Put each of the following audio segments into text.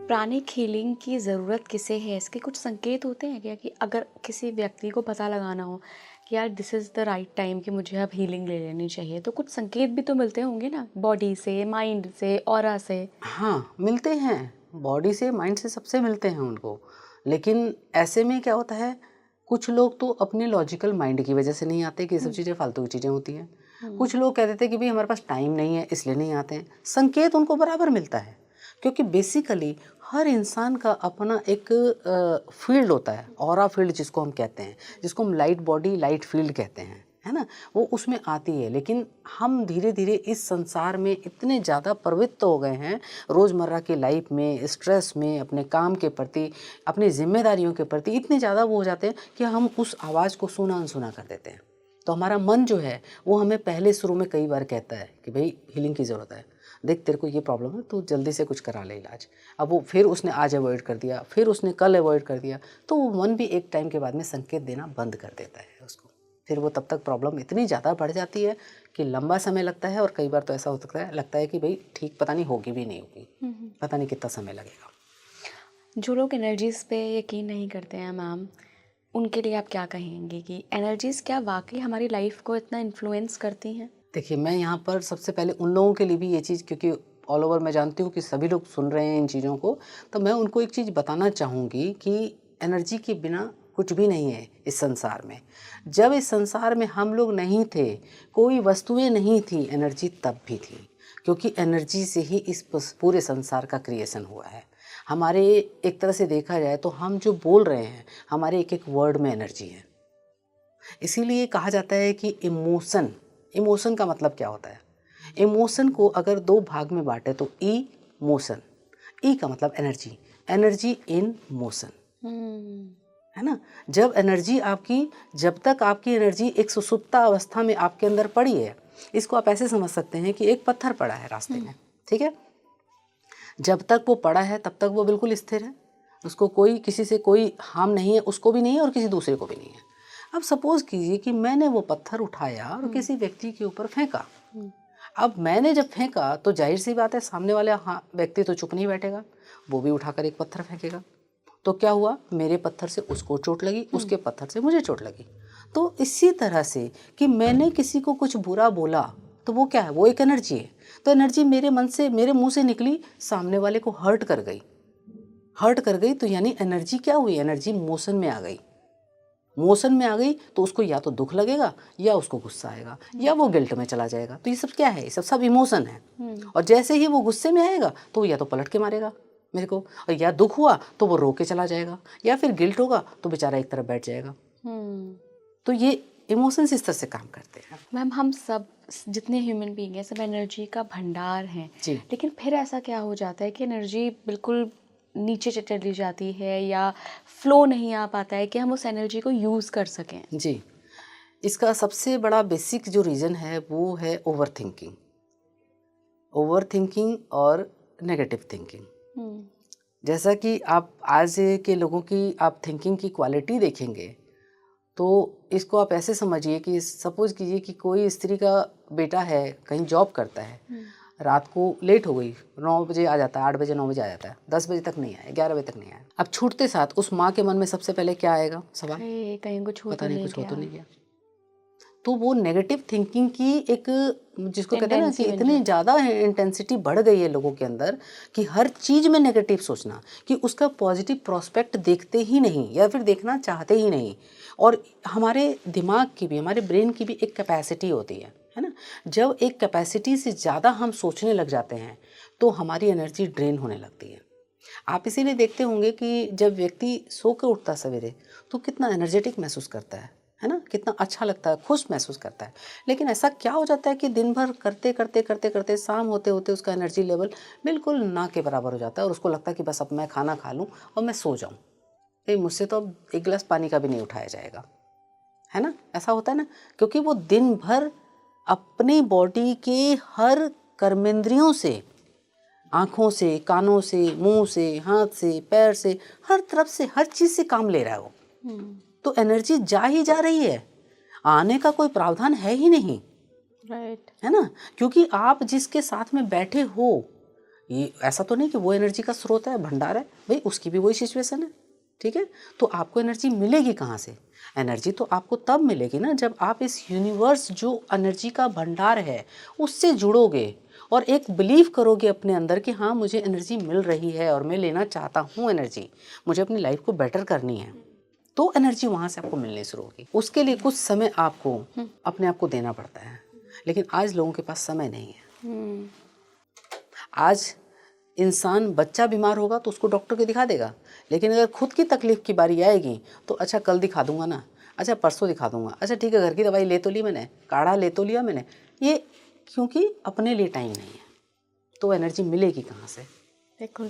Pranic healing की ज़रूरत किसे है? इसके कुछ संकेत होते हैं क्या कि अगर किसी व्यक्ति को पता लगाना हो कि यार this is the right time कि मुझे अब हीलिंग ले लेनी चाहिए, तो कुछ संकेत भी तो मिलते होंगे ना, बॉडी से, माइंड से, ऑरा से? हाँ, मिलते हैं, बॉडी से, माइंड से, सबसे मिलते हैं उनको। लेकिन ऐसे में क्या होता है, कुछ लोग तो अपने लॉजिकल माइंड की वजह से नहीं आते कि ये सब हुँ, चीज़ें फालतू की चीज़ें होती हैं। हुँ, कुछ लोग कह देते हैं कि भई हमारे पास टाइम नहीं है इसलिए नहीं आते हैं। संकेत उनको बराबर मिलता है, क्योंकि बेसिकली हर इंसान का अपना एक फ़ील्ड होता है, ऑरा फ़ील्ड जिसको हम कहते हैं, जिसको हम लाइट बॉडी, लाइट फ़ील्ड कहते हैं, है ना? वो उसमें आती है। लेकिन हम धीरे-धीरे इस संसार में इतने ज़्यादा प्रवृत्त हो गए हैं, रोज़मर्रा की लाइफ में, स्ट्रेस में, अपने काम के प्रति, अपनी ज़िम्मेदारियों के प्रति इतने ज़्यादा वो हो जाते हैं कि हम उस आवाज़ को सुना-अनसुना कर देते हैं। तो हमारा मन जो है, वो हमें पहले शुरू में कई बार कहता है कि भई हीलिंग की ज़रूरत है। देख तेरे को ये प्रॉब्लम है, तू जल्दी से कुछ करा ले इलाज। अब वो फिर उसने आज अवॉइड कर दिया, फिर उसने कल अवॉइड कर दिया, तो वो मन भी एक टाइम के बाद में संकेत देना बंद कर देता है उसको। फिर वो तब तक प्रॉब्लम इतनी ज़्यादा बढ़ जाती है कि लंबा समय लगता है और कई बार तो ऐसा हो सकता है लगता है कि भई ठीक पता नहीं होगी भी नहीं होगी, हुँ, हुँ। पता नहीं कितना समय लगेगा। जो लोग एनर्जीज़ पे यकीन नहीं करते हैं मैम, उनके लिए आप क्या कहेंगी कि एनर्जीज़ क्या वाक़ई हमारी लाइफ़ को इतना इन्फ्लुएंस करती हैं? देखिए, मैं यहाँ पर सबसे पहले उन लोगों के लिए भी ये चीज़, क्योंकि ऑल ओवर मैं जानती हूँ कि सभी लोग सुन रहे हैं इन चीज़ों को, तो मैं उनको एक चीज़ बताना चाहूँगी कि एनर्जी के बिना कुछ भी नहीं है इस संसार में। जब इस संसार में हम लोग नहीं थे, कोई वस्तुएँ नहीं थी, एनर्जी तब भी थी। क्योंकि एनर्जी से ही इस पूरे संसार का क्रिएशन हुआ है। हमारे, एक तरह से देखा जाए तो हम जो बोल रहे हैं, हमारे एक-एक वर्ड में एनर्जी है। इसीलिए कहा जाता है कि इमोशन, इमोशन का मतलब क्या होता है? इमोशन को अगर दो भाग में बांटे तो ई मोशन, ई का मतलब एनर्जी, एनर्जी इन मोशन, हुँ, है ना? जब एनर्जी आपकी, जब तक आपकी एनर्जी एक सुषुप्त अवस्था में आपके अंदर पड़ी है, इसको आप ऐसे समझ सकते हैं कि एक पत्थर पड़ा है रास्ते हुँ, में, ठीक है? जब तक वो पड़ा है तब तक वो बिल्कुल स्थिर है, उसको कोई, किसी से कोई हार्म नहीं है, उसको भी नहीं है और किसी दूसरे को भी नहीं है। अब सपोज़ कीजिए कि मैंने वो पत्थर उठाया और हुँ, किसी व्यक्ति के ऊपर फेंका। हुँ, अब मैंने जब फेंका तो ज़ाहिर-सी बात है, सामने वाला व्यक्ति तो चुप नहीं बैठेगा, वो भी उठाकर एक पत्थर फेंकेगा। तो क्या हुआ, मेरे पत्थर से उसको चोट लगी, हुँ, उसके पत्थर से मुझे चोट लगी। तो इसी तरह से कि मैंने किसी को कुछ बुरा बोला, तो वो क्या है, वो एक एनर्जी है। तो एनर्जी मेरे मन से, मेरे मुँह से निकली, सामने वाले को हर्ट कर गई। हर्ट कर गई तो यानी एनर्जी क्या हुई, एनर्जी मोशन में आ गई। मोशन में आ गई तो उसको या तो दुख लगेगा, या उसको गुस्सा आएगा, या वो गिल्ट में चला जाएगा। तो ये सब क्या है, ये सब सब इमोशन है। हुँ, और जैसे ही वो गुस्से में आएगा तो या तो पलट के मारेगा मेरे को, और या दुख हुआ तो वो रो के चला जाएगा, या फिर गिल्ट होगा तो बेचारा एक तरफ बैठ जाएगा। हुँ। तो ये इमोशंस इस तरह से काम करते हैं। मैम हम सब जितने ह्यूमन बीइंग हैं सब एनर्जी का भंडार हैं, जी लेकिन फिर ऐसा क्या हो जाता है कि एनर्जी बिल्कुल नीचे चली जाती है या फ्लो नहीं आ पाता है कि हम उस एनर्जी को यूज़ कर सकें? जी, इसका सबसे बड़ा बेसिक जो रीज़न है वो है ओवर थिंकिंग। ओवर थिंकिंग और नेगेटिव थिंकिंग। हुँ, जैसा कि आप आज के लोगों की आप थिंकिंग की क्वालिटी देखेंगे, तो इसको आप ऐसे समझिए कि सपोज़ कीजिए कि कोई स्त्री का बेटा है, कहीं जॉब करता है, हुँ। रात को लेट हो गई, 9 बजे आ जाता है, 8 बजे 9 बजे आ जाता है, 10 बजे तक नहीं आया, 11 बजे तक नहीं आया। अब छूटते साथ उस माँ के मन में सबसे पहले क्या आएगा सवाल? अरे! कहीं कुछ हो पता तो नहीं नहीं कुछ हो तो गया? नहीं गया। तो वो नेगेटिव थिंकिंग की एक, जिसको कहते हैं ना कि टेंडेंसी बन इतनी जाती है। ज़्यादा इंटेंसिटी बढ़ गई है लोगों के अंदर कि हर चीज़ में नेगेटिव सोचना, कि उसका पॉजिटिव प्रोस्पेक्ट देखते ही नहीं या फिर देखना चाहते ही नहीं। और हमारे दिमाग की भी, हमारे ब्रेन की भी एक कैपेसिटी होती है ना? जब एक कैपेसिटी से ज़्यादा हम सोचने लग जाते हैं तो हमारी एनर्जी ड्रेन होने लगती है। आप इसीलिए देखते होंगे कि जब व्यक्ति सो के उठता सवेरे तो कितना एनर्जेटिक महसूस करता है ना? कितना अच्छा लगता है, खुश महसूस करता है। लेकिन ऐसा क्या हो जाता है कि दिन भर करते करते करते करते शाम होते होते उसका एनर्जी लेवल बिल्कुल ना के बराबर हो जाता है और उसको लगता है कि बस अब मैं खाना खा लूँ और मैं सो जाऊँ। नहीं, मुझसे तो अब एक गिलास पानी का भी नहीं उठाया जाएगा, है ना? ऐसा होता है ना, क्योंकि वो दिन भर अपनी बॉडी के हर कर्मेंद्रियों से, आँखों से, कानों से, मुँह से, हाथ से, पैर से, हर तरफ से, हर चीज़ से काम ले रहा है वो। हुँ, तो एनर्जी जा ही जा रही है, आने का कोई प्रावधान है ही नहीं, राइट। है ना? क्योंकि आप जिसके साथ में बैठे हो, ये ऐसा तो नहीं कि वो एनर्जी का स्रोत है, भंडार है, भाई उसकी भी वही सिचुएशन है, ठीक है। तो आपको एनर्जी मिलेगी कहाँ से? एनर्जी तो आपको तब मिलेगी ना जब आप इस यूनिवर्स जो एनर्जी का भंडार है उससे जुड़ोगे और एक बिलीव करोगे अपने अंदर कि हाँ मुझे एनर्जी मिल रही है और मैं लेना चाहता हूँ एनर्जी, मुझे अपनी लाइफ को बेटर करनी है, तो एनर्जी वहाँ से आपको मिलनी शुरू होगी। उसके लिए कुछ समय आपको अपने आप को देना पड़ता है, लेकिन आज लोगों के पास समय नहीं है। आज इंसान बच्चा बीमार होगा तो उसको डॉक्टर को दिखा देगा, लेकिन अगर खुद की तकलीफ की बारी आएगी तो अच्छा कल दिखा दूंगा ना, अच्छा परसों दिखा दूंगा, अच्छा ठीक है घर की दवाई ले तो ली मैंने, काढ़ा ले तो लिया मैंने, ये क्योंकि अपने लिए टाइम नहीं है, तो एनर्जी मिलेगी कहाँ से? बिल्कुल,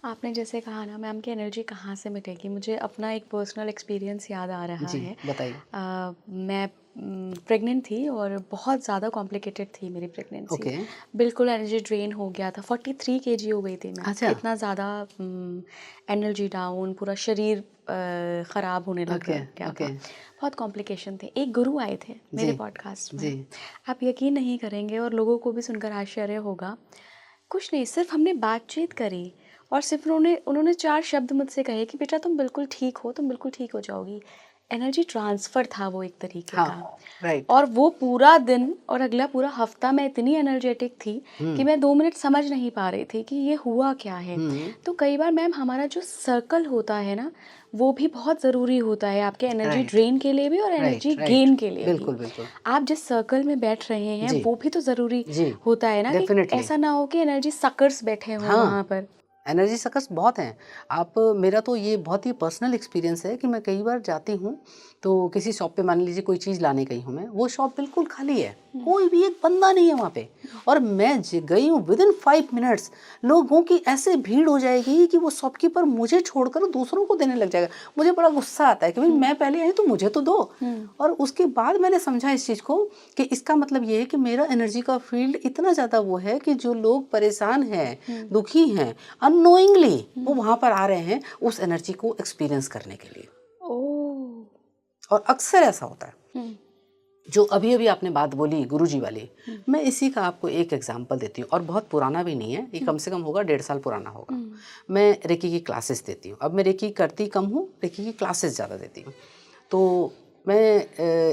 आपने जैसे कहा ना मैम कि एनर्जी कहाँ से मिलेगी, मुझे अपना एक पर्सनल एक्सपीरियंस याद आ रहा जी है। बताइए। मैं प्रेग्नेंट थी और बहुत ज़्यादा कॉम्प्लिकेटेड थी मेरी प्रेगनेंसी। ओके। बिल्कुल एनर्जी ड्रेन हो गया था, 43 केजी हो गई थी मैं। अच्छा। इतना ज़्यादा एनर्जी डाउन, पूरा शरीर ख़राब होने लग ओके गया ओके। था। बहुत कॉम्प्लिकेशन थे। एक गुरु आए थे मेरे जी पॉडकास्ट में, जी। आप यकीन नहीं करेंगे और लोगों को भी सुनकर आश्चर्य होगा। कुछ नहीं, सिर्फ हमने बातचीत करी और सिर्फ उन्होंने उन्होंने 4 शब्द मुझसे कहे कि बेटा तुम बिल्कुल ठीक हो, तुम बिल्कुल ठीक हो जाओगी। एनर्जी ट्रांसफ़र था वो एक तरीके हाँ का। राइट। और वो पूरा दिन और अगला पूरा हफ्ता मैं इतनी एनर्जेटिक थी कि मैं 2 मिनट समझ नहीं पा रही थी कि ये हुआ क्या है। तो कई बार मैम हमारा जो सर्कल होता है ना, वो भी बहुत ज़रूरी होता है आपके एनर्जी राइट ड्रेन के लिए भी और राइट एनर्जी राइट। गेन के लिए भी। बिल्कुल बिल्कुल। आप जिस सर्कल में बैठ रहे हैं जी वो भी तो ज़रूरी जी। होता है ना, कि डेफिनेटली। ऐसा ना हो कि एनर्जी सकर्स बैठे हों हाँ, वहाँ पर। एनर्जी सकर्स बहुत हैं। आप मेरा तो ये बहुत ही पर्सनल एक्सपीरियंस है कि मैं कई बार जाती हूँ तो किसी शॉप पे मान लीजिए कोई चीज़ लाने गई हूँ मैं, वो शॉप बिल्कुल खाली है, कोई भी एक बंदा नहीं है वहाँ पे, और मैं गई हूँ विदिन 5 मिनट्स लोगों की ऐसे भीड़ हो जाएगी कि वो शॉपकीपर मुझे छोड़कर दूसरों को देने लग जाएगा। मुझे बड़ा गुस्सा आता है कि भाई मैं पहले आई तो मुझे तो दो। और उसके बाद मैंने समझा इस चीज़ को कि इसका मतलब ये है कि मेरा एनर्जी का फील्ड इतना ज़्यादा वो है कि जो लोग परेशान हैं, दुखी हैं, अननोइंगली वो वहाँ पर आ रहे हैं उस एनर्जी को एक्सपीरियंस करने के लिए। ओह! और अक्सर ऐसा होता है। हुँ, जो अभी अभी आपने बात बोली गुरुजी वाली, मैं इसी का आपको एक एग्जांपल देती हूँ, और बहुत पुराना भी नहीं है, ये कम से कम होगा 1.5 साल पुराना होगा। मैं रेकी की क्लासेस देती हूँ, अब मैं रेकी करती कम हूँ, रेकी की क्लासेस ज़्यादा देती हूँ। तो मैं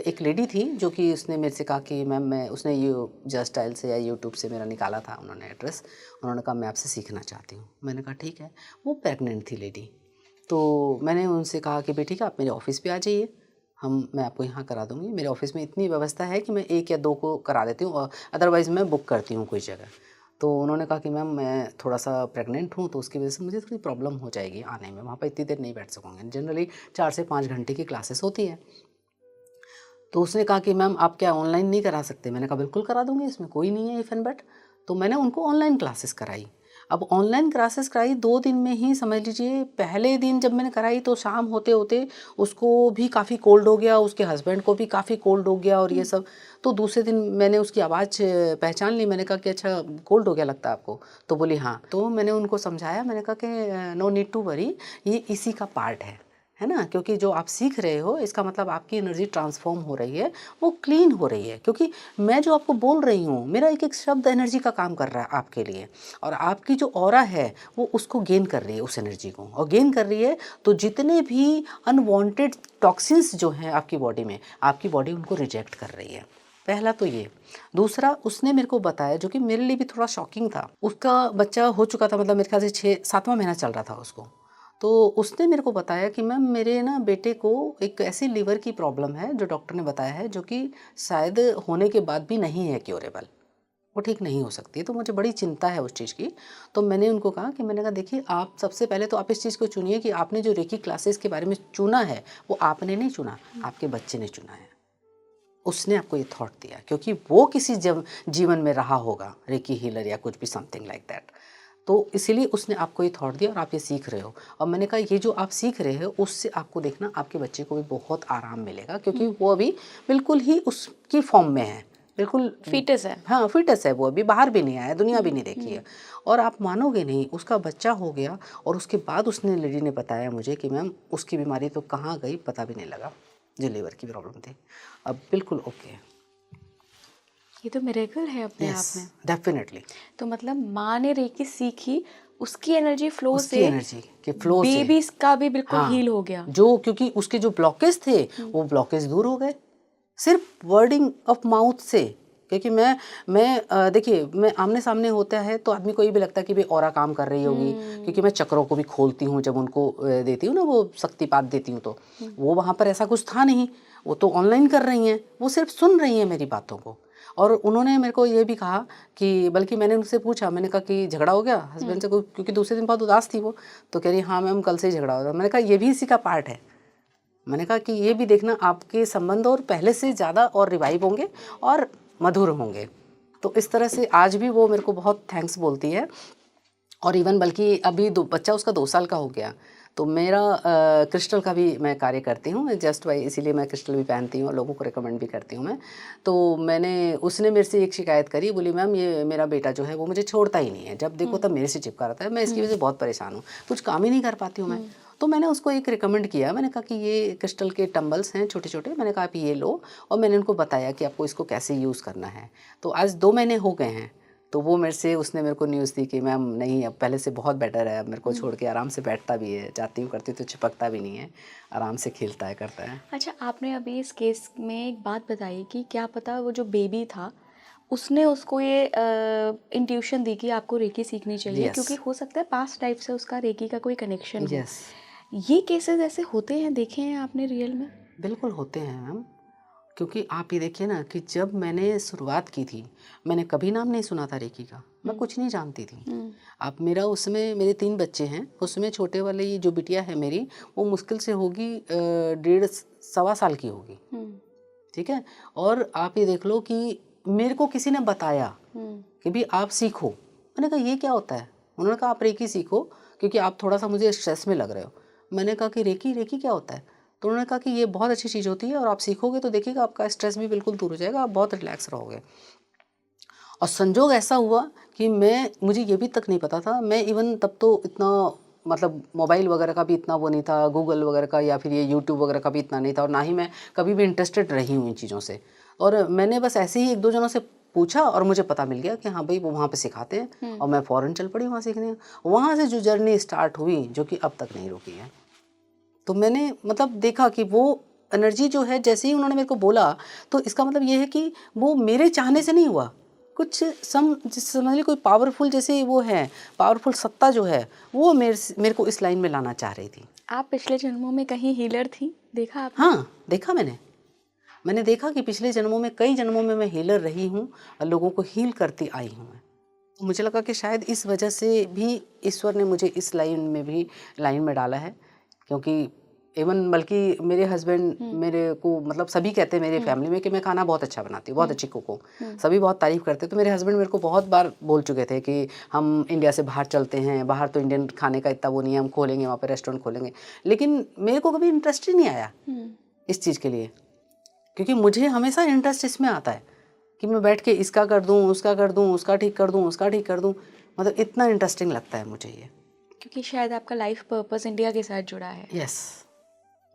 एक लेडी थी जो कि उसने मेरे से कहा कि मैम मैं, उसने ये जस्ट स्टाइल से या यूट्यूब से मेरा निकाला था उन्होंने एड्रेस, उन्होंने कहा मैं आपसे सीखना चाहती हूँ। मैंने कहा ठीक है। वो प्रेग्नेंट थी लेडी, तो मैंने उनसे कहा कि बेटी का आप मेरे ऑफिस पे आ जाइए, मैं आपको यहाँ करा दूँगी। मेरे ऑफिस में इतनी व्यवस्था है कि मैं 1 या 2 को करा देती हूँ, और अदरवाइज़ मैं बुक करती हूँ कोई जगह। तो उन्होंने कहा कि मैम मैं थोड़ा-सा प्रेग्नेंट हूँ तो उसकी वज़ह से मुझे थोड़ी प्रॉब्लम हो जाएगी आने में, वहाँ पे इतनी देर नहीं बैठ सकूँगी। जनरली 4 से 5 घंटे की क्लासेस होती हैं। तो उसने कहा कि मैम आप क्या ऑनलाइन नहीं करा सकते? मैंने कहा बिल्कुल करा दूँगी, इसमें कोई नहीं है इफ़ एंड बट। तो मैंने उनको ऑनलाइन क्लासेस कराई। अब ऑनलाइन क्लासेस कराई 2 दिन में ही, समझ लीजिए पहले दिन जब मैंने कराई तो शाम होते-होते उसको भी काफ़ी कोल्ड हो गया, उसके हस्बैंड को भी काफ़ी कोल्ड हो गया और ये सब। तो दूसरे दिन मैंने उसकी आवाज़ पहचान ली, मैंने कहा कि अच्छा कोल्ड हो गया लगता है आपको? तो बोली हाँ। तो मैंने उनको समझाया, मैंने कहा कि नो नीड टू वरी, ये इसी का पार्ट है ना? क्योंकि जो आप सीख रहे हो इसका मतलब आपकी एनर्जी ट्रांसफॉर्म हो रही है, वो क्लीन हो रही है, क्योंकि मैं जो आपको बोल रही हूँ मेरा एक-एक शब्द एनर्जी का काम कर रहा है आपके लिए, और आपकी जो ऑरा है वो उसको गेन कर रही है उस एनर्जी को, और गेन कर रही है तो जितने भी अनवांटेड टॉक्सिन्स जो हैं आपकी बॉडी में, आपकी बॉडी उनको रिजेक्ट कर रही है। पहला तो ये। दूसरा, उसने मेरे को बताया जो कि मेरे लिए भी थोड़ा शॉकिंग था, उसका बच्चा हो चुका था, मतलब मेरे ख्याल से 6-7वां महीना चल रहा था उसको। तो उसने मेरे को बताया कि मैम मेरे ना बेटे को एक ऐसी लीवर की प्रॉब्लम है जो डॉक्टर ने बताया है, जो कि शायद होने के बाद भी नहीं है क्योरेबल, वो ठीक नहीं हो सकती। तो मुझे बड़ी चिंता है उस चीज़ की। तो मैंने उनको कहा कि मैंने कहा देखिए, आप सबसे पहले तो आप इस चीज़ को चुनिए कि आपने जो रेकी क्लासेस के बारे में चुना है वो आपने नहीं चुना, आपके बच्चे ने चुना है। उसने आपको ये थॉट दिया क्योंकि वो किसी जीवन में रहा होगा रेकी हीलर या कुछ भी समथिंग लाइक दैट, तो इसीलिए उसने आपको ये थॉट दिया और आप ये सीख रहे हो। और मैंने कहा ये जो आप सीख रहे हो उससे आपको देखना आपके बच्चे को भी बहुत आराम मिलेगा, क्योंकि वो अभी बिल्कुल ही उसकी फॉर्म में है, बिल्कुल फीटस है। हाँ फिटनेस है, वो अभी बाहर भी नहीं आया, दुनिया भी नहीं देखी है। और आप मानोगे नहीं, उसका बच्चा हो गया और उसके बाद उसने लेडी ने बताया मुझे कि मैम उसकी बीमारी तो कहाँ गई पता भी नहीं लगा, जो लीवर की प्रॉब्लम थी, अब बिल्कुल ओके है। ये तो मिरेकल है अपने आप यस, में। डेफिनेटली। तो मतलब माँ ने रेकी सीखी, उसकी एनर्जी फ्लो उसकी से एनर्जी के फ्लो से, बेबीज का भी बिल्कुल हाँ, हील हो गया। जो क्योंकि उसके जो ब्लॉकेज थे वो ब्लॉकेज दूर हो गए सिर्फ वर्डिंग ऑफ माउथ से। क्योंकि देखिए, मैं आमने सामने होता है तो आदमी को ये भी लगता है कि भाई ऑरा काम कर रही होगी, क्योंकि मैं चक्रों को भी खोलती हूँ जब उनको देती हूँ ना, वो शक्तिपात देती हूँ, तो वो वहाँ पर ऐसा कुछ था नहीं, वो तो ऑनलाइन कर रही हैं, वो सिर्फ सुन रही हैं मेरी बातों को। और उन्होंने मेरे को ये भी कहा कि, बल्कि मैंने उनसे पूछा, मैंने कहा कि झगड़ा हो गया हस्बैंड से, क्योंकि दूसरे दिन बहुत उदास थी वो, तो कह रही हाँ मैम कल से ही झगड़ा हो गया। मैंने कहा ये भी इसी का पार्ट है। मैंने कहा कि ये भी देखना, आपके संबंध और पहले से ज़्यादा और रिवाइव होंगे और मधुर होंगे। तो इस तरह से आज भी वो मेरे को बहुत थैंक्स बोलती है। और इवन बल्कि अभी बच्चा उसका 2 साल का हो गया, तो मेरा क्रिस्टल का भी मैं कार्य करती हूँ, जस्ट वाई, इसीलिए मैं क्रिस्टल भी पहनती हूँ और लोगों को रिकमेंड भी करती हूँ मैं। तो उसने मेरे से एक शिकायत करी, बोली मैम ये मेरा बेटा जो है वो मुझे छोड़ता ही नहीं है, जब देखो तब मेरे से चिपका रहता है, मैं इसकी वजह से बहुत परेशान हूँ, कुछ काम ही नहीं कर पाती हूँ मैं। तो मैंने उसको एक रिकमेंड किया, मैंने कहा कि ये क्रिस्टल के टम्बल्स हैं छोटे छोटे, मैंने कहा आप ये लो, और मैंने उनको बताया कि आपको इसको कैसे यूज़ करना है। तो आज 2 महीने हो गए हैं, तो वो उसने मेरे को न्यूज़ दी कि मैम नहीं, अब पहले से बहुत बेटर है, अब मेरे को छोड़ के आराम से बैठता भी है, जाती हूँ करती तो चिपकता भी नहीं है, आराम से खेलता है, करता है। अच्छा, आपने अभी इस केस में एक बात बताई कि क्या पता वो जो बेबी था उसने उसको ये इंट्यूशन दी कि आपको रेकी सीखनी चाहिए, Yes. क्योंकि हो सकता है पास्ट लाइफ से उसका रेकी का कोई कनेक्शन हो। यस, ये केसेस ऐसे होते हैं, देखे हैं आपने रियल में? बिल्कुल होते हैं मैम। क्योंकि आप ये देखिए ना कि जब मैंने शुरुआत की थी, मैंने कभी नाम नहीं सुना था रेकी का, मैं कुछ नहीं जानती थी। आप मेरा उसमें मेरे 3 बच्चे हैं, उसमें छोटे वाली जो बिटिया है मेरी, वो मुश्किल से होगी 1.5 सवा साल की होगी, ठीक है। और आप ये देख लो कि मेरे को किसी ने बताया कि भी आप सीखो, मैंने कहा ये क्या होता है, उन्होंने कहा आप रेकी सीखो क्योंकि आप थोड़ा सा मुझे स्ट्रेस में लग रहे हो। मैंने कहा कि रेकी रेकी क्या होता है, तो उन्होंने कहा कि ये बहुत अच्छी चीज़ होती है और आप सीखोगे तो देखिएगा आपका स्ट्रेस भी बिल्कुल दूर हो जाएगा, आप बहुत रिलैक्स रहोगे। और संजोग ऐसा हुआ कि मुझे ये भी तक नहीं पता था, मैं इवन तब तो इतना मतलब मोबाइल वगैरह का भी इतना वो नहीं था, गूगल वगैरह का या फिर ये यूट्यूब वगैरह का भी इतना नहीं था, और ना ही मैं कभी भी इंटरेस्टेड रही हूँ इन चीज़ों से। और मैंने बस ऐसे ही 1-2 जनों से पूछा और मुझे पता मिल गया कि हाँ भाई वो वहाँ पे सिखाते हैं, और मैं फ़ौरन चल पड़ी वहाँ सीखने। वहाँ से जो जर्नी स्टार्ट हुई, जो कि अब तक नहीं रुकी है। तो मैंने मतलब देखा कि वो एनर्जी जो है, जैसे ही उन्होंने मेरे को बोला, तो इसका मतलब ये है कि वो मेरे चाहने से नहीं हुआ, कुछ समझ लीजिए कोई पावरफुल, जैसे वो है पावरफुल सत्ता जो है, वो मेरे को इस लाइन में लाना चाह रही थी। आप पिछले जन्मों में कहीं हीलर थी, देखा आपने? हाँ, देखा मैंने देखा कि पिछले जन्मों में, कई जन्मों में मैं हीलर रही हूँ और लोगों को हील करती आई हूँ मैं। मुझे लगा कि शायद इस वजह से भी ईश्वर ने मुझे इस लाइन में डाला है, क्योंकि इवन बल्कि मेरे हस्बैंड मेरे को मतलब सभी कहते हैं मेरे फैमिली में कि मैं खाना बहुत अच्छा बनाती हूँ, बहुत अच्छी कुक हूँ, सभी बहुत तारीफ़ करते हैं। तो मेरे हस्बैंड मेरे को बहुत बार बोल चुके थे कि हम इंडिया से बाहर चलते हैं, बाहर तो इंडियन खाने का इतना वो नहीं है, हम खोलेंगे वहाँ पर रेस्टोरेंट खोलेंगे, लेकिन मेरे को कभी इंटरेस्ट ही नहीं आया इस चीज़ के लिए, क्योंकि मुझे हमेशा इंटरेस्ट इसमें आता है कि मैं बैठ के इसका कर दूँ, उसका कर दूँ, उसका ठीक कर दूँ, उसका ठीक कर दूँ, मतलब इतना इंटरेस्टिंग लगता है मुझे ये। क्योंकि शायद आपका लाइफ पर्पस इंडिया के साथ जुड़ा है। यस,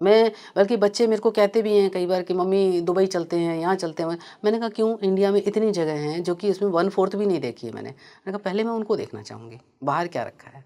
मैं बल्कि बच्चे मेरे को कहते भी हैं कई बार कि मम्मी दुबई चलते हैं, यहाँ चलते हैं। मैंने कहा क्यों, इंडिया में इतनी जगह हैं जो कि उसमें 1/4 भी नहीं देखी है मैंने कहा पहले मैं उनको देखना चाहूँगी, बाहर क्या रखा है।